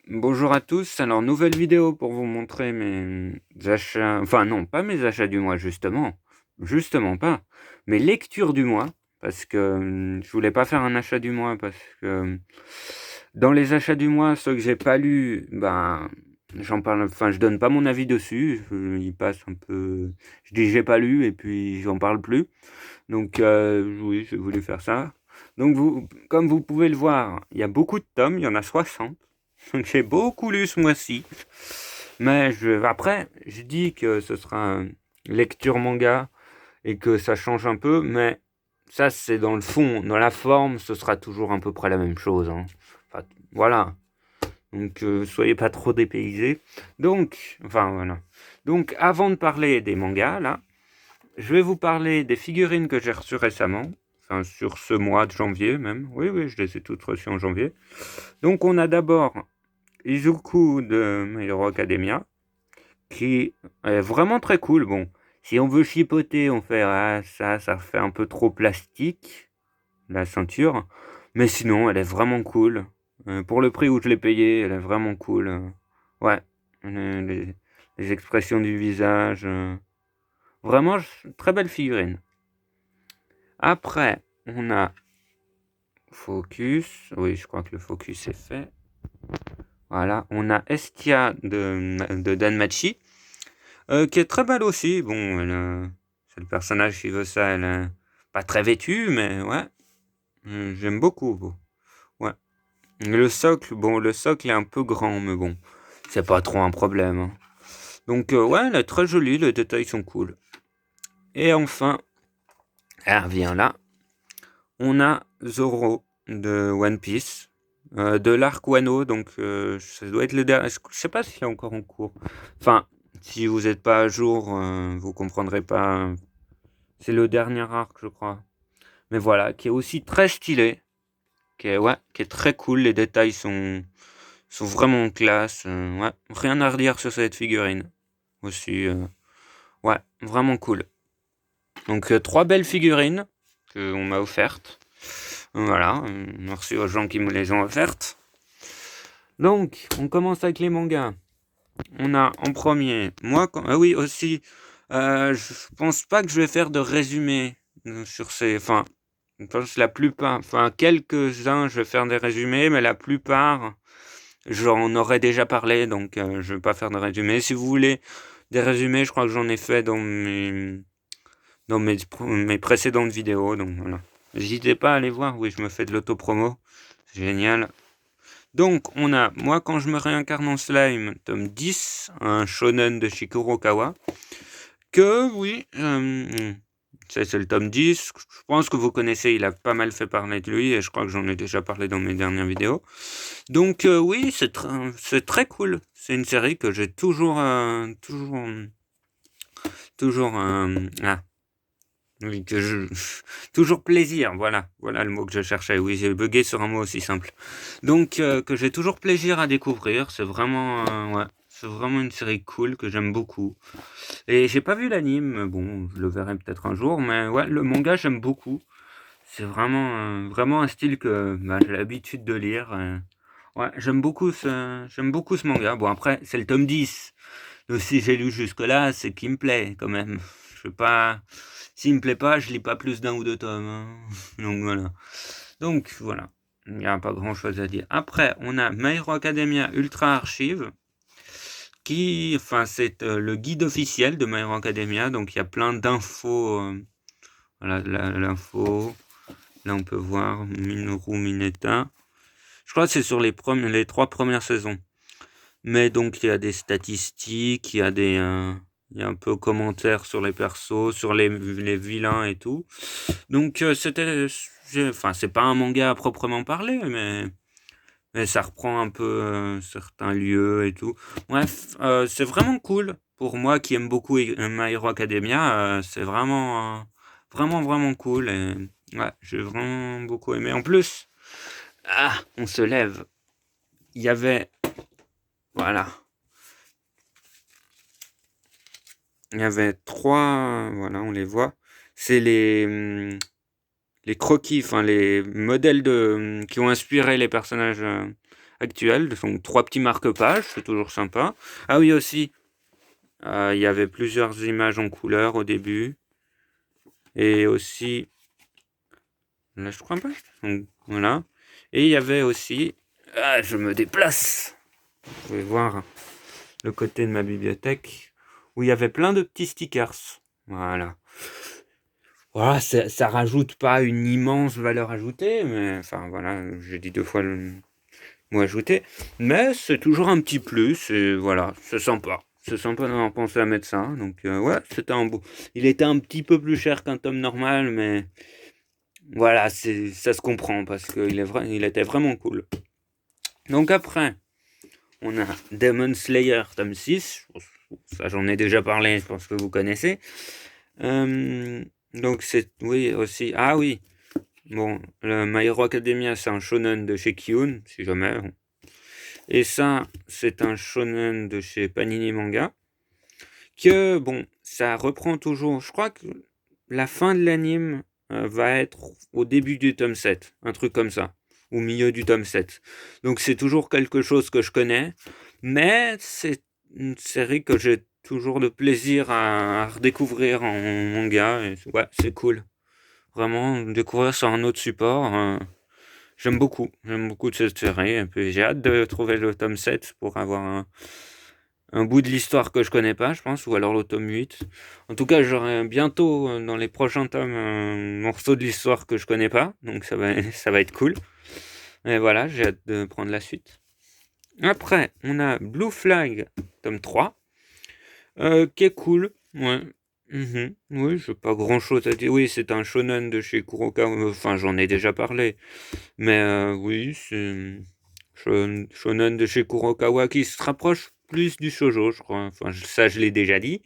Bonjour à tous. Alors, nouvelle vidéo pour vous montrer mes achats, enfin non, pas mes achats du mois justement, justement pas, mes lectures du mois parce que, je voulais pas faire un achat du mois parce que, dans les achats du mois, ceux que j'ai pas lus, ben, j'en parle enfin, je donne pas mon avis dessus, il passe un peu je dis: «J'ai pas lu» et puis j'en parle plus. Donc, oui, j'ai voulu faire ça. Donc comme vous pouvez le voir, il y a beaucoup de tomes, il y en a 60. Donc j'ai beaucoup lu ce mois-ci. Mais après, je dis que ce sera lecture manga et que ça change un peu, mais ça c'est dans le fond. Dans la forme, ce sera toujours à peu près la même chose, hein. Enfin, voilà. Donc soyez pas trop dépaysés. Donc, enfin voilà. Donc avant de parler des mangas, là, je vais vous parler des figurines que j'ai reçues récemment. Enfin, sur ce mois de janvier même. Oui, oui, je les ai toutes reçues en janvier. Donc on a d'abord Izuku de My Hero Academia, qui est vraiment très cool. Bon, si on veut chipoter, on fait ah, ça fait un peu trop plastique, la ceinture. Mais sinon, elle est vraiment cool. Pour le prix où je l'ai payé, elle est vraiment cool. Ouais, les expressions du visage. Vraiment, très belle figurine. Après, on a Focus. Oui, je crois que le Focus est fait. Voilà, on a Estia de Danmachi. Qui est très belle aussi. Bon, c'est le personnage qui veut ça. Elle est pas très vêtue, mais ouais, j'aime beaucoup. Bon. Ouais. Le socle est un peu grand, mais bon, c'est pas trop un problème, hein. Donc, ouais, elle est très jolie, les détails sont cool. Et enfin, elle revient là. On a Zoro de One Piece, de l'arc Wano, donc ça doit être le dernier. Je sais pas s'il est encore en cours. Enfin, si vous n'êtes pas à jour, vous comprendrez pas. C'est le dernier arc, je crois. Mais voilà, qui est aussi très stylé, ouais, qui est très cool. Les détails sont vraiment classe. Ouais, rien à redire sur cette figurine. Aussi, ouais, vraiment cool. Donc, trois belles figurines qu'on m'a offertes. Voilà, merci aux gens qui me les ont offertes. Donc, on commence avec les mangas. On a en premier, moi, ah oui, aussi, je pense pas que je vais faire de résumé sur ces. Enfin, je pense la plupart, enfin, quelques-uns, je vais faire des résumés, mais la plupart, j'en aurais déjà parlé, donc je vais pas faire de résumé. Si vous voulez des résumés, je crois que j'en ai fait dans mes précédentes vidéos, donc voilà. N'hésitez pas à aller voir, oui, je me fais de l'autopromo, c'est génial. Donc, on a Moi quand je me réincarne en slime, tome 10, un shonen de Shikuro Kawa. Que oui, c'est le tome 10. Je pense que vous connaissez, il a pas mal fait parler de lui et je crois que j'en ai déjà parlé dans mes dernières vidéos. Donc, oui, c'est très cool. C'est une série que j'ai toujours, oui, toujours plaisir, voilà le mot que je cherchais. Oui, j'ai bugué sur un mot aussi simple. Donc, que j'ai toujours plaisir à découvrir. C'est vraiment, ouais, c'est vraiment une série cool que j'aime beaucoup. Et j'ai pas vu l'anime, bon, je le verrai peut-être un jour, mais ouais, le manga j'aime beaucoup. C'est vraiment un style que bah, j'ai l'habitude de lire. Ouais, j'aime beaucoup ce manga. Bon, après, c'est le tome 10. Donc, si j'ai lu jusque-là, c'est qu'il me plaît quand même. Je sais pas. S'il me plaît pas, je lis pas plus d'un ou deux tomes, hein. Donc voilà. Donc voilà. Il n'y a pas grand-chose à dire. Après, on a My Hero Academia Ultra Archive, enfin, c'est le guide officiel de My Hero Academia. Donc il y a plein d'infos. Voilà, l'info. Là, on peut voir Minoru Mineta. Je crois que c'est sur les 3 premières saisons. Mais donc, il y a des statistiques, il y a un peu commentaires sur les persos, sur les vilains et tout. Donc, enfin, c'est pas un manga à proprement parler, mais ça reprend un peu certains lieux et tout. Bref, c'est vraiment cool. Pour moi qui aime beaucoup My Hero Academia, c'est vraiment cool. Et ouais, j'ai vraiment beaucoup aimé. En plus, on se lève. Il y avait, voilà, il y avait trois, voilà, on les voit. C'est les croquis, enfin les modèles qui ont inspiré les personnages actuel, donc 3 petits marque-pages, c'est toujours sympa. Ah oui aussi, il y avait plusieurs images en couleur au début, et aussi, là je crois pas, donc voilà, et il y avait aussi, je me déplace, vous pouvez voir le côté de ma bibliothèque, où il y avait plein de petits stickers, voilà. Voilà, ça rajoute pas une immense valeur ajoutée, mais enfin voilà, j'ai dit 2 fois le mot ajouté, mais c'est toujours un petit plus, et voilà, c'est sympa. C'est sympa d'avoir pensé à mettre ça, donc ouais, c'était un beau. Il était un petit peu plus cher qu'un tome normal, mais voilà, ça se comprend, parce qu'il il était vraiment cool. Donc après, on a Demon Slayer tome 6, ça j'en ai déjà parlé, je pense que vous connaissez. Donc c'est, oui, aussi, ah oui, bon, le My Hero Academia, c'est un shonen de chez Kiun, si jamais. Et ça, c'est un shonen de chez Panini Manga. Que, bon, ça reprend toujours. Je crois que la fin de l'anime va être au début du tome 7. Un truc comme ça. Au milieu du tome 7. Donc c'est toujours quelque chose que je connais. Mais c'est une série que j'ai toujours de plaisir à redécouvrir en manga. Et ouais, c'est cool. Vraiment, découvrir sur un autre support. J'aime beaucoup de cette série, et puis j'ai hâte de trouver le tome 7 pour avoir un bout de l'histoire que je connais pas, je pense, ou alors le tome 8. En tout cas, j'aurai bientôt, dans les prochains tomes, un morceau de l'histoire que je connais pas, donc ça va être cool. Et voilà, j'ai hâte de prendre la suite. Après, on a Blue Flag, tome 3, qui est cool, ouais. Oui, j'ai pas grand chose à dire. Oui, c'est un shonen de chez Kurokawa, enfin j'en ai déjà parlé. Mais oui, c'est shonen de chez Kurokawa qui se rapproche plus du shoujo, je crois. Enfin, ça, je l'ai déjà dit.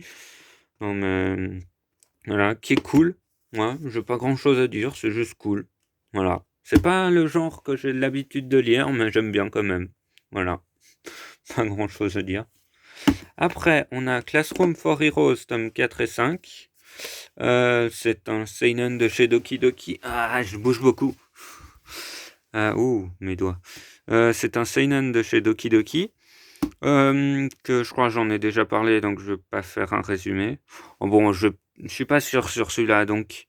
Non, mais voilà, qui est cool. Ouais, j'ai pas grand chose à dire, c'est juste cool. Voilà. C'est pas le genre que j'ai l'habitude de lire, mais j'aime bien quand même. Voilà. Pas grand chose à dire. Après, on a Classroom for Heroes, tome 4 et 5. C'est un seinen de chez Doki Doki. Ah, je bouge beaucoup. Mes doigts. C'est un seinen de chez Doki Doki. Que je crois que j'en ai déjà parlé, donc je vais pas faire un résumé. Bon, je suis pas sûr sur celui-là. Donc,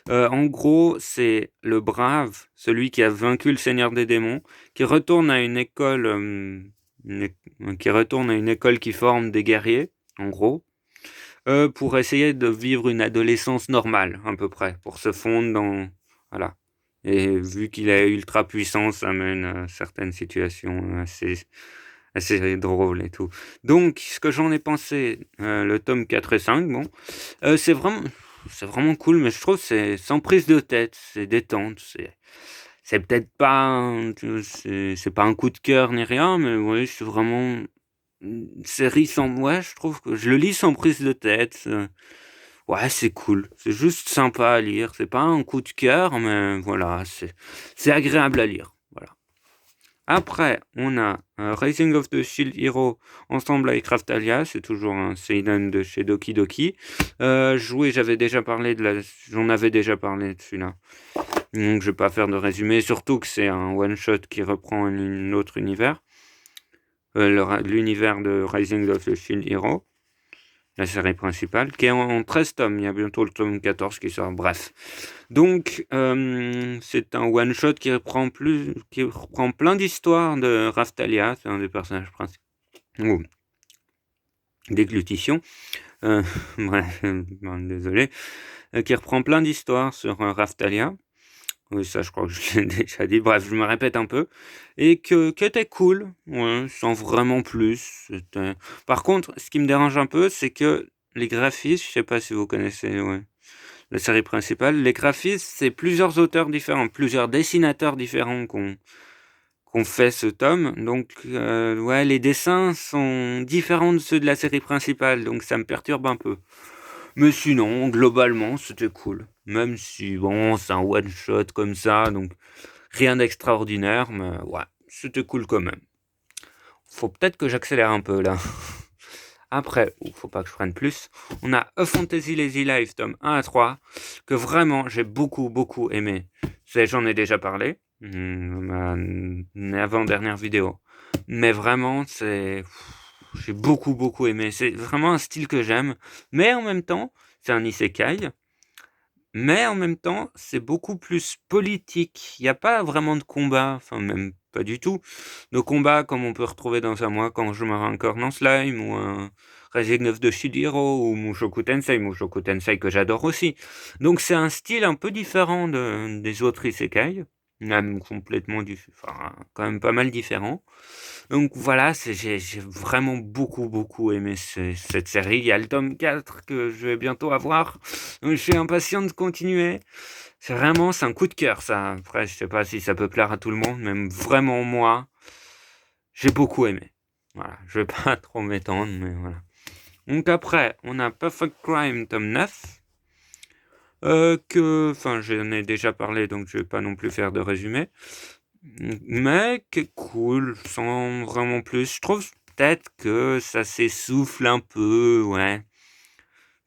en gros, c'est le brave, celui qui a vaincu le Seigneur des démons, qui retourne à une école, qui forme des guerriers, en gros, pour essayer de vivre une adolescence normale, à peu près, pour se fondre dans... Voilà. Et vu qu'il est ultra puissant, ça mène à certaines situations assez drôles et tout. Donc, ce que j'en ai pensé, le tome 4 et 5, bon, c'est vraiment cool, mais je trouve que c'est sans prise de tête, c'est détente, c'est peut-être pas, c'est pas un coup de cœur ni rien, mais oui, c'est vraiment une série sans, ouais, je trouve que je le lis sans prise de tête. Ouais, c'est cool, c'est juste sympa à lire, c'est pas un coup de cœur, mais voilà, c'est agréable à lire. Voilà. Après, on a Rising of the Shield Hero ensemble avec Raftalia, c'est toujours un seinen de chez Doki Doki. J'en avais déjà parlé de celui-là. Donc je vais pas faire de résumé, surtout que c'est un one-shot qui reprend un autre univers. L'univers de Rising of the Shield Hero, la série principale, qui est en 13 tomes. Il y a bientôt le tome 14 qui sort. Bref. Donc, c'est un one-shot qui reprend plein d'histoires de Raftalia. C'est un des personnages principaux. Oh. Déglutition. Bref, désolé. Qui reprend plein d'histoires sur Raftalia. Oui, ça, je crois que je l'ai déjà dit. Bref, je me répète un peu. Et qui était cool, ouais, sans vraiment plus. Par contre, ce qui me dérange un peu, c'est que les graphismes, je sais pas si vous connaissez la série principale, les graphismes, c'est plusieurs auteurs différents, plusieurs dessinateurs différents qu'on fait ce tome. Donc, ouais, les dessins sont différents de ceux de la série principale, donc ça me perturbe un peu. Mais sinon, globalement, c'était cool. Même si, bon, c'est un one-shot comme ça, donc rien d'extraordinaire, mais ouais, c'était cool quand même. Faut peut-être que j'accélère un peu là. Après, faut pas que je prenne plus, on a A Fantasy Lazy Life, tome 1 à 3, que vraiment j'ai beaucoup aimé. J'en ai déjà parlé, ma avant-dernière vidéo. mais vraiment, j'ai beaucoup aimé. C'est vraiment un style que j'aime, mais en même temps, c'est un isekai, mais en même temps, c'est beaucoup plus politique. Il n'y a pas vraiment de combat, enfin même pas du tout, de combat comme on peut retrouver dans un Moi quand je me réincarne en slime, ou un Régime 9 de Shidiro, ou Mushoku Tensei que j'adore aussi. Donc c'est un style un peu différent des autres isekai, même complètement enfin quand même pas mal différent. Donc voilà, j'ai vraiment beaucoup aimé cette série. Il y a le tome 4 que je vais bientôt avoir. Donc je suis impatient de continuer. C'est un coup de cœur, ça. Après, je sais pas si ça peut plaire à tout le monde, même vraiment moi, j'ai beaucoup aimé. Voilà, je vais pas trop m'étendre, mais voilà. Donc après, on a Perfect Crime tome 9. Enfin, j'en ai déjà parlé, donc je vais pas non plus faire de résumé. Mais qui est cool, sans vraiment plus. Je trouve peut-être que ça s'essouffle un peu, ouais.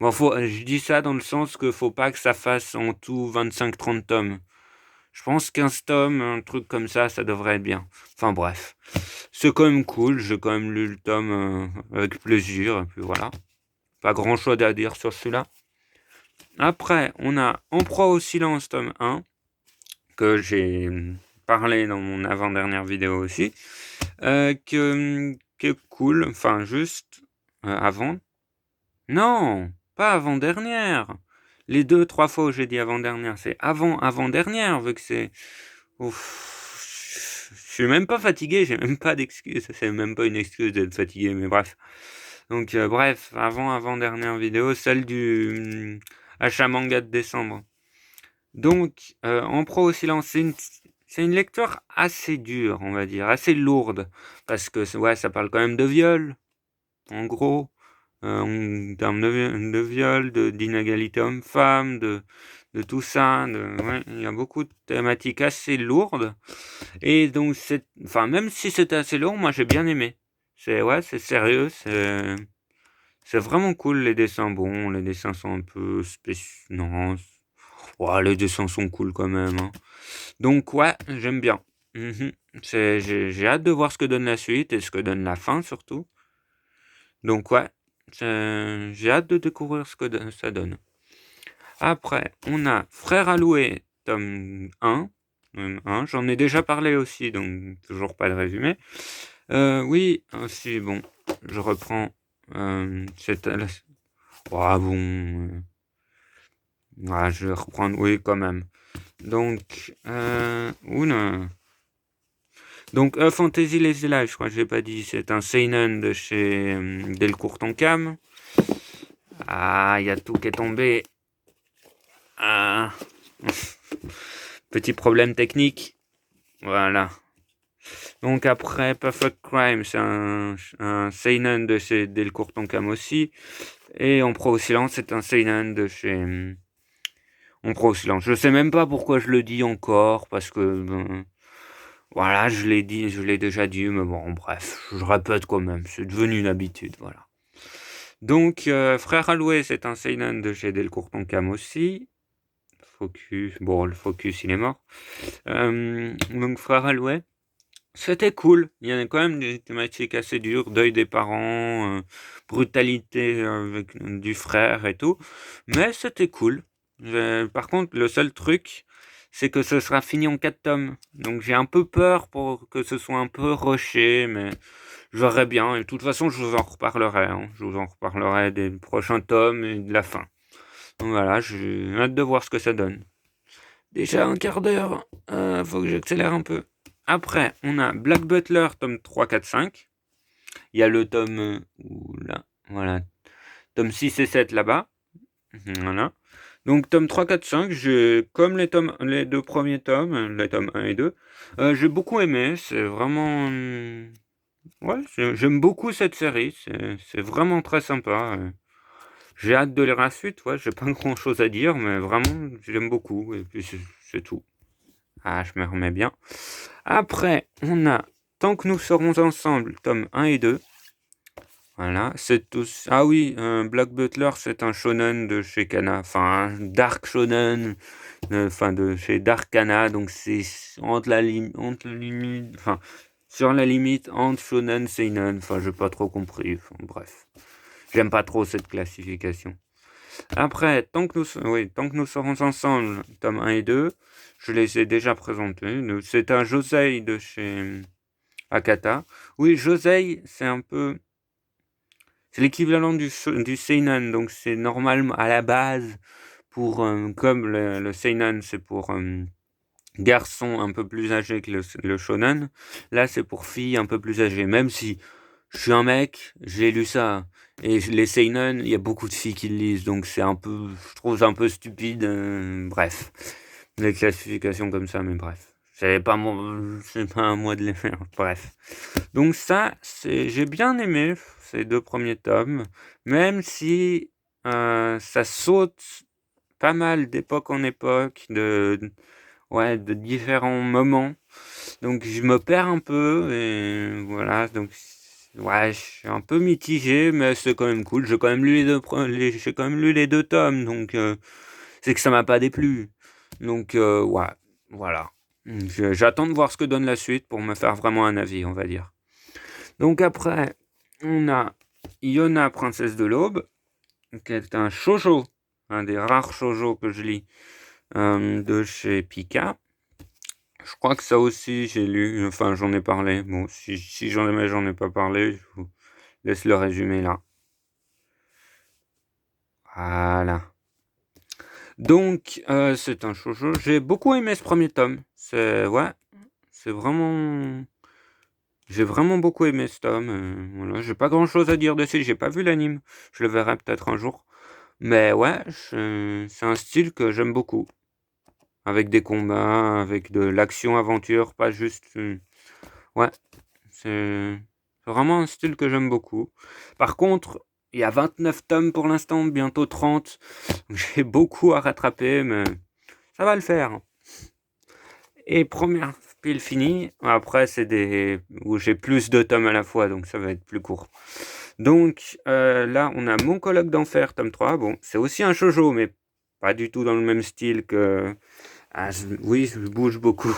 Bon, je dis ça dans le sens que faut pas que ça fasse en tout 25-30 tomes. Je pense 15 tomes, un truc comme ça devrait être bien. Enfin bref, c'est quand même cool, j'ai quand même lu le tome avec plaisir, et puis voilà. Pas grand chose à dire sur celui-là. Après, on a En proie au silence, tome 1, que j'ai parlé dans mon avant-dernière vidéo aussi, que cool, enfin juste avant. Non, pas avant-dernière. Les 2-3 fois où j'ai dit avant-dernière, c'est avant-dernière, vu que c'est... Ouf, je suis même pas fatigué, j'ai même pas d'excuse, c'est même pas une excuse d'être fatigué, mais bref. Donc bref, avant-dernière vidéo, celle du achat manga de décembre. Donc, En proie au silence, c'est une lecture assez dure, on va dire, assez lourde, parce que ouais, ça parle quand même de viol, en gros, en termes de viol, d'inégalité homme-femme, de tout ça, ouais, il y a beaucoup de thématiques assez lourdes, et donc enfin, même si c'était assez lourd, moi j'ai bien aimé. Ouais, c'est sérieux, c'est vraiment cool, les dessins bons, les dessins sont un peu spéciaux, non, ouais, les dessins sont cool quand même, hein. Donc ouais, j'aime bien. Mhm. J'ai hâte de voir ce que donne la suite et ce que donne la fin surtout. Donc ouais, j'ai hâte de découvrir ce que ça donne. Après, on a Frère Alloué, tome 1. J'en ai déjà parlé aussi, donc toujours pas de résumé. Oui, aussi, bon, je reprends cette... Ah bon... je vais reprendre, oui, quand même. Donc, oula. Donc, Fantasy Les Lives, je crois que j'ai pas dit, c'est un seinen de chez Delcourt Tonkam. Ah, il y a tout qui est tombé. Ah. Petit problème technique. Voilà. Donc après, Perfect Crime, c'est un seinen de chez Delcourt Tonkam aussi. Et En proie au silence, c'est un seinen de chez... En proie au silence. Je sais même pas pourquoi je le dis encore, parce que... voilà, je l'ai déjà dit, mais bon, bref, je répète quand même, c'est devenu une habitude, voilà. Donc, Frère Alloué, c'est un seinen de chez Delcourt Tonkam aussi. Focus, bon, le Focus, il est mort. Donc, Frère Alloué, c'était cool. Il y a quand même des thématiques assez dures, deuil des parents, brutalité avec du frère et tout. Mais c'était cool. Par contre, le seul truc, c'est que ce sera fini en 4 tomes. Donc j'ai un peu peur pour que ce soit un peu rushé, mais je verrai bien. Et de toute façon, je vous en reparlerai, hein. Je vous en reparlerai des prochains tomes et de la fin. Donc voilà, j'ai hâte de voir ce que ça donne. Déjà un quart d'heure, faut que j'accélère un peu. Après, on a Black Butler, tome 3, 4, 5. Il y a le tome... Oula, voilà. Tome 6 et 7 là-bas. Voilà. Donc tome 3, 4, 5, comme les deux premiers tomes, les tomes 1 et 2, j'ai beaucoup aimé. C'est vraiment... ouais, j'aime beaucoup cette série. C'est vraiment très sympa. J'ai hâte de lire la suite. Ouais, j'ai pas grand-chose à dire, mais vraiment, j'aime beaucoup. Et puis c'est tout. Ah, je me remets bien. Après, on a Tant que nous serons ensemble, tome 1 et 2. Voilà, c'est tous. Ah oui, Black Butler, c'est un shonen de chez Kana. Enfin, un dark shonen. Enfin, de chez Dark Kana. Donc, c'est entre la limite. Enfin, sur la limite entre shonen et seinen. Enfin, j'ai pas trop compris. Enfin, bref, j'aime pas trop cette classification. Après, tant que nous serons ensemble, tome 1 et 2, je les ai déjà présentés. C'est un josei de chez Akata. Oui, josei, c'est l'équivalent du seinen, donc c'est normal à la base pour, comme le seinen, c'est pour garçons un peu plus âgés que le shonen. Là, c'est pour filles un peu plus âgées. Même si je suis un mec, j'ai lu ça. Et les seinen, il y a beaucoup de filles qui le lisent, donc je trouve ça un peu stupide. Bref, les classifications comme ça, mais bref. C'est pas à moi de les faire. Bref. Donc ça, j'ai bien aimé ces 2 premiers tomes, même si ça saute pas mal d'époque en époque, de différents moments. Donc je me perds un peu et voilà. Donc ouais, je suis un peu mitigé, mais c'est quand même cool. J'ai quand même lu j'ai quand même lu les 2 tomes, donc c'est que ça m'a pas déplu. Donc ouais, voilà. J'attends de voir ce que donne la suite pour me faire vraiment un avis, on va dire. Donc après, on a Yona, princesse de l'aube, qui est un shoujo, un des rares shoujo que je lis, de chez Pika. Je crois que ça aussi j'ai lu, enfin j'en ai parlé. Bon, si j'en ai pas parlé, je vous laisse le résumé là. Voilà. Donc c'est un shoujo. J'ai beaucoup aimé ce premier tome. C'est vraiment. J'ai vraiment beaucoup aimé ce tome. Voilà, j'ai pas grand chose à dire dessus. J'ai pas vu l'anime. Je le verrai peut-être un jour. Mais ouais, c'est un style que j'aime beaucoup. Avec des combats, avec de l'action-aventure, pas juste. Ouais, c'est vraiment un style que j'aime beaucoup. Par contre, il y a 29 tomes pour l'instant, bientôt 30. J'ai beaucoup à rattraper, mais ça va le faire. Et première pile finie. Après, c'est où j'ai plus de tomes à la fois, donc ça va être plus court. Donc là, on a Mon colloque d'enfer, tome 3. Bon, c'est aussi un shoujo, mais pas du tout dans le même style que. Oui, je bouge beaucoup.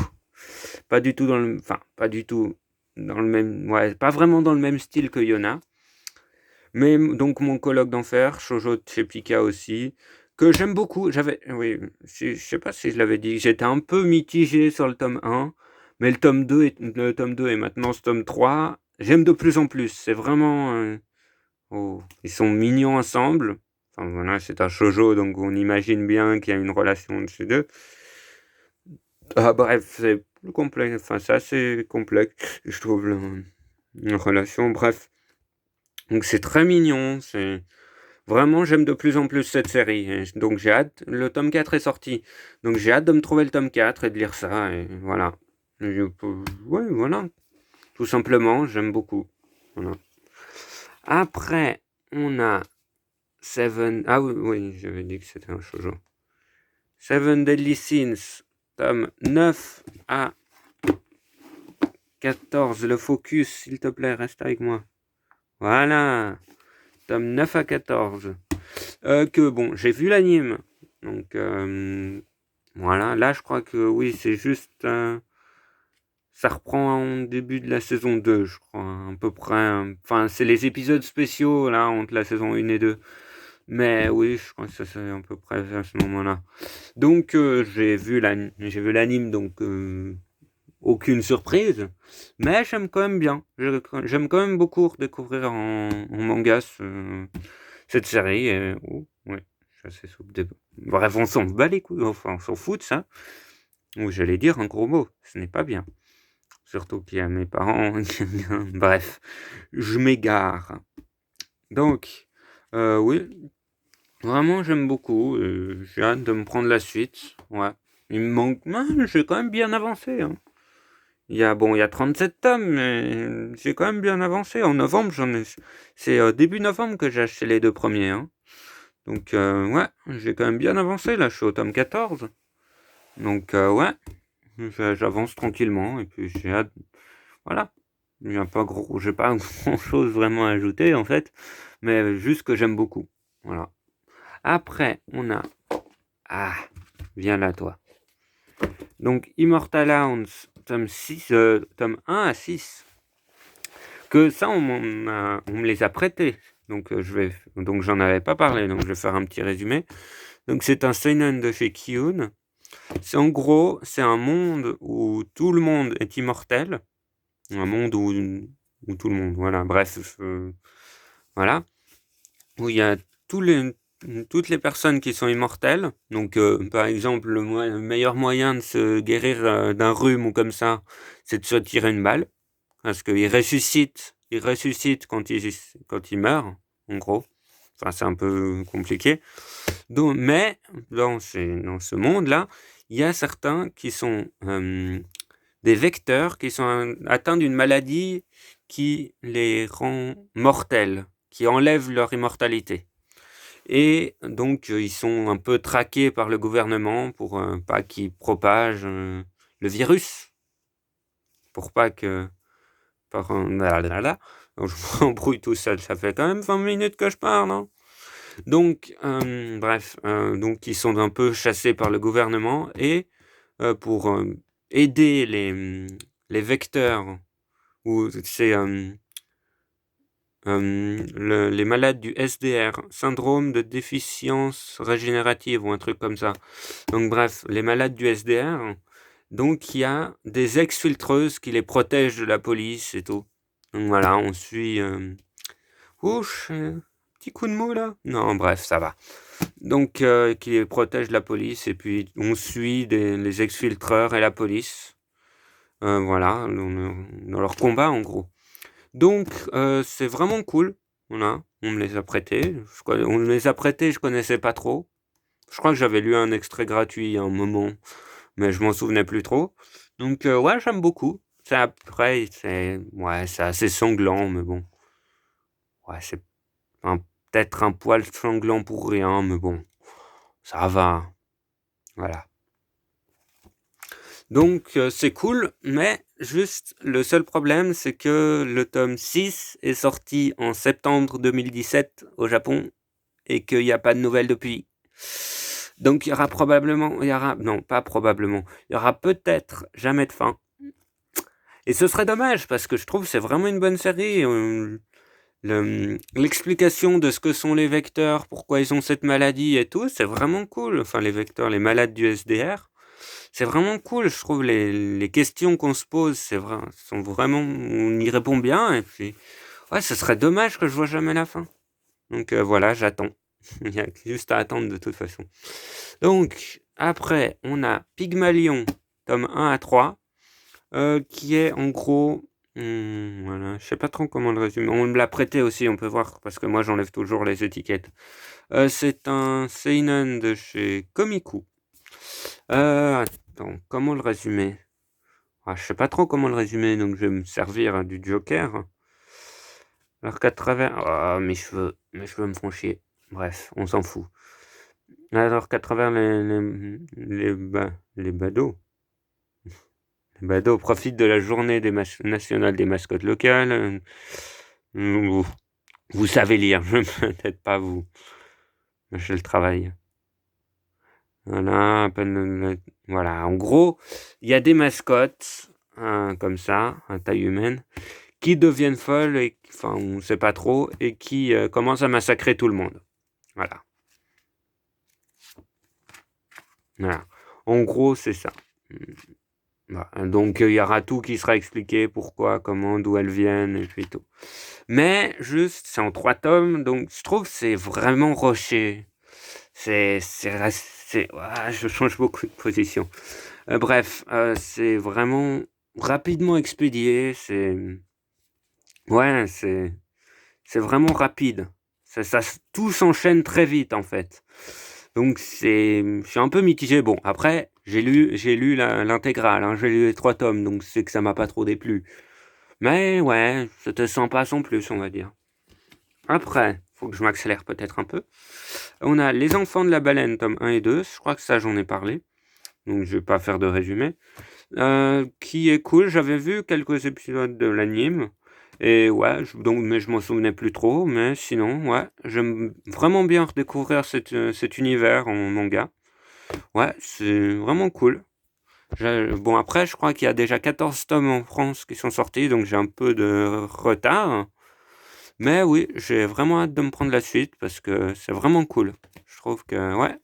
Pas du tout pas du tout dans le même. Ouais, pas vraiment dans le même style que Yona. Mais donc, Mon colloque d'enfer, shoujo de chez Pika aussi, que j'aime beaucoup. Oui, je sais pas si je l'avais dit, j'étais un peu mitigé sur le tome 1, mais le tome 2 et maintenant ce tome 3, j'aime de plus en plus. C'est vraiment. Ils sont mignons ensemble. Enfin voilà, c'est un shoujo, donc on imagine bien qu'il y a une relation entre ces deux. Bref, c'est plus complexe. Enfin, c'est assez complexe, je trouve, la relation. Bref. Donc c'est très mignon. Vraiment, j'aime de plus en plus cette série. Donc j'ai hâte. Le tome 4 est sorti. Donc j'ai hâte de me trouver le tome 4 et de lire ça. Et voilà. Ouais, voilà. Tout simplement, j'aime beaucoup. Voilà. Après, on a Seven. Ah oui, oui, j'avais dit que c'était un shoujo. Seven Deadly Sins, tome 9 à 14. Le focus, s'il te plaît, reste avec moi. Voilà. Tome 9 à 14. Bon, j'ai vu l'anime. Donc, voilà. Là, je crois que oui, c'est juste. Ça reprend en début de la saison 2, je crois, à peu près. Enfin, c'est les épisodes spéciaux, là, entre la saison 1 et 2. Mais oui, je crois que ça c'est à peu près à ce moment-là. Donc, j'ai vu l'anime, donc aucune surprise. Mais j'aime quand même bien. J'aime quand même beaucoup redécouvrir en manga cette série. Ouais, je suis assez souple. Bref, on s'en bat les couilles. Enfin, on s'en fout de ça. Ou j'allais dire un gros mot. Ce n'est pas bien. Surtout qu'il y a mes parents qui aiment bien. Bref, je m'égare. Donc, oui, vraiment j'aime beaucoup. J'ai hâte de me prendre la suite. Ouais. Il me manque. J'ai quand même bien avancé. Hein. Il y a 37 tomes, mais j'ai quand même bien avancé. En novembre, c'est début novembre que j'ai acheté les 2 premiers. Hein. Donc, ouais, j'ai quand même bien avancé. Là, je suis au tome 14. Donc, ouais, j'avance tranquillement. Et puis, j'ai hâte. Voilà. J'ai pas grand chose vraiment à ajouter, en fait. Mais juste que j'aime beaucoup. Voilà. Après, on a. Ah, viens là, toi. Donc, Immortal Hounds, tome 6, tome 1 à 6. Que ça, on me les a prêtés. Donc, donc j'en avais pas parlé, donc je vais faire un petit résumé. Donc, c'est un seinen de chez Kiun. C'est en gros, c'est un monde où tout le monde est immortel. Un monde où tout le monde, voilà, bref, voilà. Où il y a toutes les personnes qui sont immortelles. Donc, par exemple, le meilleur moyen de se guérir d'un rhume ou comme ça, c'est de se tirer une balle. Parce qu'il ressuscite quand il meurt, en gros. Enfin, c'est un peu compliqué. Donc, mais dans ce monde-là, il y a certains qui sont des vecteurs, qui sont atteints d'une maladie qui les rend mortels, qui enlève leur immortalité. Et donc, ils sont un peu traqués par le gouvernement pour pas qu'ils propagent le virus. Pour pas que... je m'embrouille tout seul, ça fait quand même 20 minutes que je parle, hein. Donc, bref, donc ils sont un peu chassés par le gouvernement et pour aider les vecteurs ou c'est les malades du SDR, syndrome de déficience régénérative ou un truc comme ça. Donc bref, les malades du SDR, donc il y a des exfiltreuses qui les protègent de la police et tout. Donc voilà, on suit... Ouch, petit coup de mou là. Non, bref, ça va. Donc qui les protègent de la police et puis on suit les exfiltreurs et la police. Voilà, dans leur combat en gros. Donc, c'est vraiment cool. Voilà, on me les a prêtés. On me les a prêtés, je connaissais pas trop. Je crois que j'avais lu un extrait gratuit il y a un moment, mais je m'en souvenais plus trop. Donc, ouais, j'aime beaucoup. Après, c'est assez sanglant, mais bon. Ouais, c'est peut-être un poil sanglant pour rien, mais bon, ça va. Voilà. Donc, c'est cool, mais juste, le seul problème, c'est que le tome 6 est sorti en septembre 2017 au Japon et qu'il n'y a pas de nouvelles depuis. Donc, il y aura peut-être jamais de fin. Et ce serait dommage parce que je trouve que c'est vraiment une bonne série. L'explication de ce que sont les vecteurs, pourquoi ils ont cette maladie et tout, c'est vraiment cool. Enfin, les vecteurs, les malades du SDR. C'est vraiment cool, je trouve, les questions qu'on se pose, sont vraiment, on y répond bien, et puis, ouais, ce serait dommage que je vois jamais la fin. Donc voilà, j'attends. Il y a juste à attendre de toute façon. Donc, après, on a Pygmalion, tome 1 à 3, qui est en gros, voilà, je sais pas trop comment le résumer. On me l'a prêté aussi, on peut voir, parce que moi j'enlève toujours les étiquettes. C'est un seinen de chez Komiku. Attends, comment le résumer? Je sais pas trop comment le résumer, donc je vais me servir du Joker. Alors qu'à travers... Oh, mes cheveux me font chier. Bref, on s'en fout. Alors qu'à travers les badauds. Les badauds profitent de la journée nationale des mascottes locales. Vous savez lire, peut-être pas vous. Je le travaille. Voilà, voilà. En gros, il y a des mascottes, comme ça, à taille humaine, qui deviennent folles, et, enfin, on sait pas trop, et qui commencent à massacrer tout le monde. Voilà. Voilà. En gros, c'est ça. Voilà. Donc, il y aura tout qui sera expliqué, pourquoi, comment, d'où elles viennent, et puis tout. Mais, juste, c'est en 3 tomes, donc je trouve que c'est vraiment rushé. Je change beaucoup de position. Bref, c'est vraiment rapidement expédié. Ouais, c'est vraiment rapide. Tout s'enchaîne très vite en fait. Donc je suis un peu mitigé. Bon, après, j'ai lu l'intégrale, hein, j'ai lu les 3 tomes, donc c'est que ça m'a pas trop déplu. Mais ouais, c'était sympa sans plus, on va dire. Après, faut que je m'accélère peut-être un peu. On a Les Enfants de la Baleine, tome 1 et 2. Je crois que ça, j'en ai parlé. Donc, je vais pas faire de résumé. Qui est cool. J'avais vu quelques épisodes de l'anime. Et ouais, mais je m'en souvenais plus trop. Mais sinon, ouais, j'aime vraiment bien redécouvrir cet univers en manga. Ouais, c'est vraiment cool. Bon, après, je crois qu'il y a déjà 14 tomes en France qui sont sortis, donc j'ai un peu de retard. Mais oui, j'ai vraiment hâte de me prendre la suite parce que c'est vraiment cool. Je trouve que, ouais,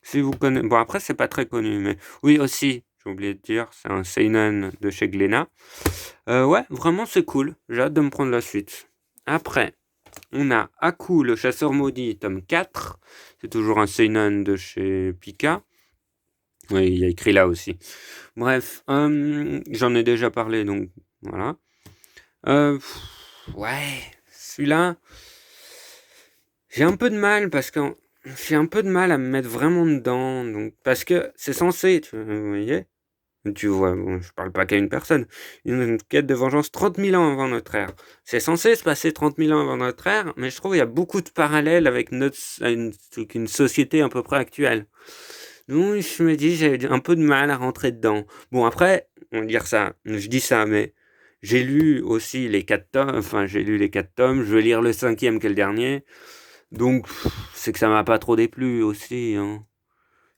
si vous connaissez... Bon, après, c'est pas très connu, mais oui, aussi, j'ai oublié de dire, c'est un seinen de chez Glénat. Ouais, vraiment, c'est cool. J'ai hâte de me prendre la suite. Après, on a Aku, le chasseur maudit, tome 4. C'est toujours un seinen de chez Pika. Oui, il y a écrit là aussi. Bref, j'en ai déjà parlé, donc voilà. Ouais, celui-là, j'ai un peu de mal parce que j'ai un peu de mal à me mettre vraiment dedans. Donc, parce que c'est censé, vous voyez, tu vois, bon, je parle pas qu'à une personne. Une quête de vengeance 30 000 ans avant notre ère. C'est censé se passer 30 000 ans avant notre ère, mais je trouve qu'il y a beaucoup de parallèles avec une société à peu près actuelle. Donc je me dis, j'ai un peu de mal à rentrer dedans. Bon, après, on va dire ça, je dis ça, mais j'ai lu aussi les 4 tomes, enfin j'ai lu les 4 tomes, je vais lire le 5e qui est le dernier. Donc, c'est que ça m'a pas trop déplu aussi, hein.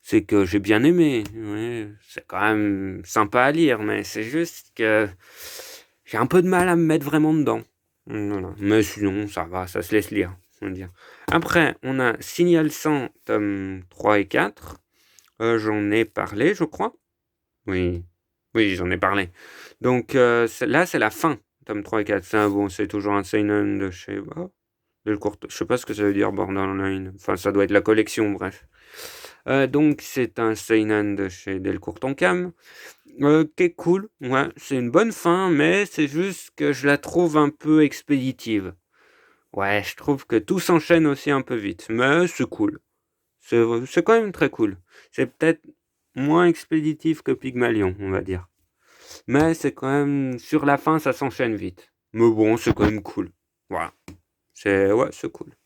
C'est que j'ai bien aimé, ouais, c'est quand même sympa à lire, mais c'est juste que j'ai un peu de mal à me mettre vraiment dedans. Voilà. Mais sinon, ça va, ça se laisse lire, on va dire. Après, on a Signal 100, tome 3 et 4. J'en ai parlé, je crois. Oui, oui, j'en ai parlé. Donc là, c'est la fin, tome 3 et 4. Bon, c'est toujours un seinen de chez... je sais pas ce que ça veut dire, Borderline. Enfin, ça doit être la collection, bref. Donc, c'est un seinen de chez Delcourt Tonkam, qui est cool. Ouais, c'est une bonne fin, mais c'est juste que je la trouve un peu expéditive. Ouais, je trouve que tout s'enchaîne aussi un peu vite, mais c'est cool. C'est quand même très cool. C'est peut-être moins expéditif que Pygmalion, on va dire. Mais c'est quand même... Sur la fin, ça s'enchaîne vite. Mais bon, c'est quand même cool. Voilà. Ouais, c'est cool.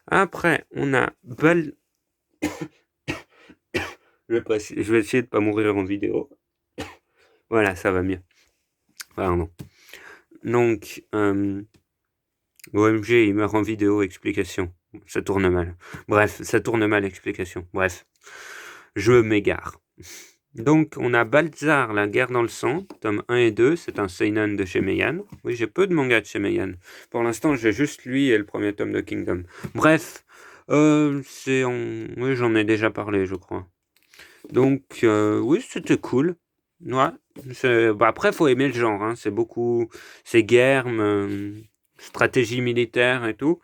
Après, on a je vais essayer de pas mourir en vidéo. Voilà, ça va mieux. Pardon. Donc, OMG, il meurt en vidéo, explication. Ça tourne mal. Bref, ça tourne mal, explication. Bref, je m'égare. Donc, on a Balthazar, la guerre dans le sang, tome 1 et 2. C'est un seinen de chez Meian. Oui, j'ai peu de mangas de chez Meian. Pour l'instant, j'ai juste lui et le premier tome de Kingdom. Bref, oui, j'en ai déjà parlé, je crois. Donc, oui, c'était cool. Ouais. Après, faut aimer le genre. Hein. C'est beaucoup... C'est guerre, stratégie militaire et tout.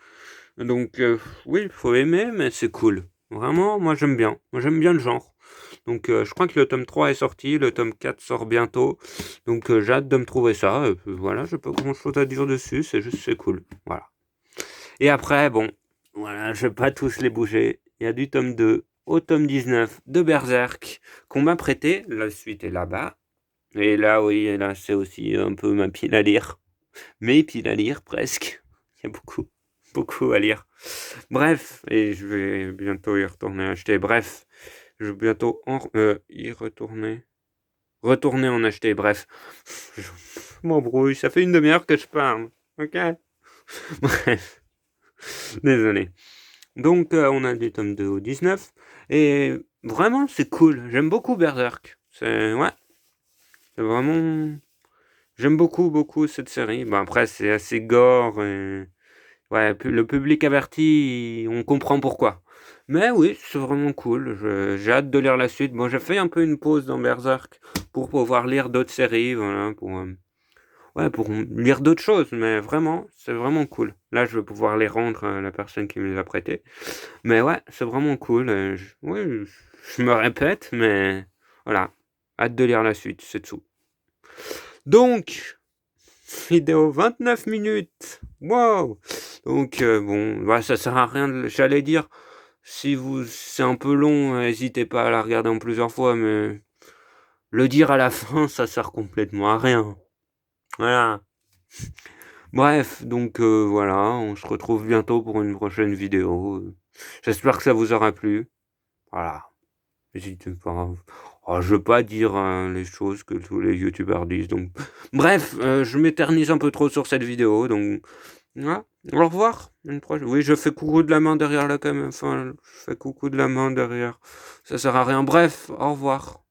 Donc, oui, faut aimer, mais c'est cool. Vraiment, moi, j'aime bien. Moi, j'aime bien le genre. Donc, je crois que le tome 3 est sorti. Le tome 4 sort bientôt. Donc, j'ai hâte de me trouver ça. Voilà, j'ai pas grand-chose à dire dessus. C'est juste, c'est cool. Voilà. Et après, bon, voilà, je vais pas tous les bouger. Il y a du tome 2 au tome 19 de Berserk qu'on m'a prêté. La suite est là-bas. Et là, oui, et là, c'est aussi un peu ma pile à lire. Mes piles à lire, presque. Il y a beaucoup, beaucoup à lire. Bref, et je vais bientôt y retourner acheter. Bref, je vais bientôt y retourner. Retourner en acheter, bref. Je m'embrouille, ça fait une demi-heure que je parle. Ok. Bref. Désolé. Donc, on a du tome 2 au 19. Et vraiment, c'est cool. J'aime beaucoup Berserk. Ouais. C'est vraiment... J'aime beaucoup, beaucoup cette série. Bon, après, c'est assez gore. Et... Ouais, le public averti, on comprend pourquoi. Mais oui, c'est vraiment cool. J'ai hâte de lire la suite. Bon, j'ai fait un peu une pause dans Berserk pour pouvoir lire d'autres séries. Voilà, pour lire d'autres choses. Mais vraiment, c'est vraiment cool. Là, je vais pouvoir les rendre à la personne qui me les a prêtés. Mais ouais, c'est vraiment cool. Oui, je me répète, mais voilà. Hâte de lire la suite, c'est tout. Donc, vidéo 29 minutes. Wow. Donc, bon, bah, ça sert à rien. J'allais dire, si c'est un peu long, n'hésitez pas à la regarder en plusieurs fois, mais le dire à la fin, ça sert complètement à rien. Voilà. Bref, donc voilà, on se retrouve bientôt pour une prochaine vidéo. J'espère que ça vous aura plu. Voilà. N'hésitez pas. Oh, je veux pas dire les choses que tous les youtubeurs disent. Donc, bref, je m'éternise un peu trop sur cette vidéo. Donc, voilà. Au revoir. Une prochaine. Oui, je fais coucou de la main derrière la caméra. Enfin, je fais coucou de la main derrière. Ça sert à rien. Bref, au revoir.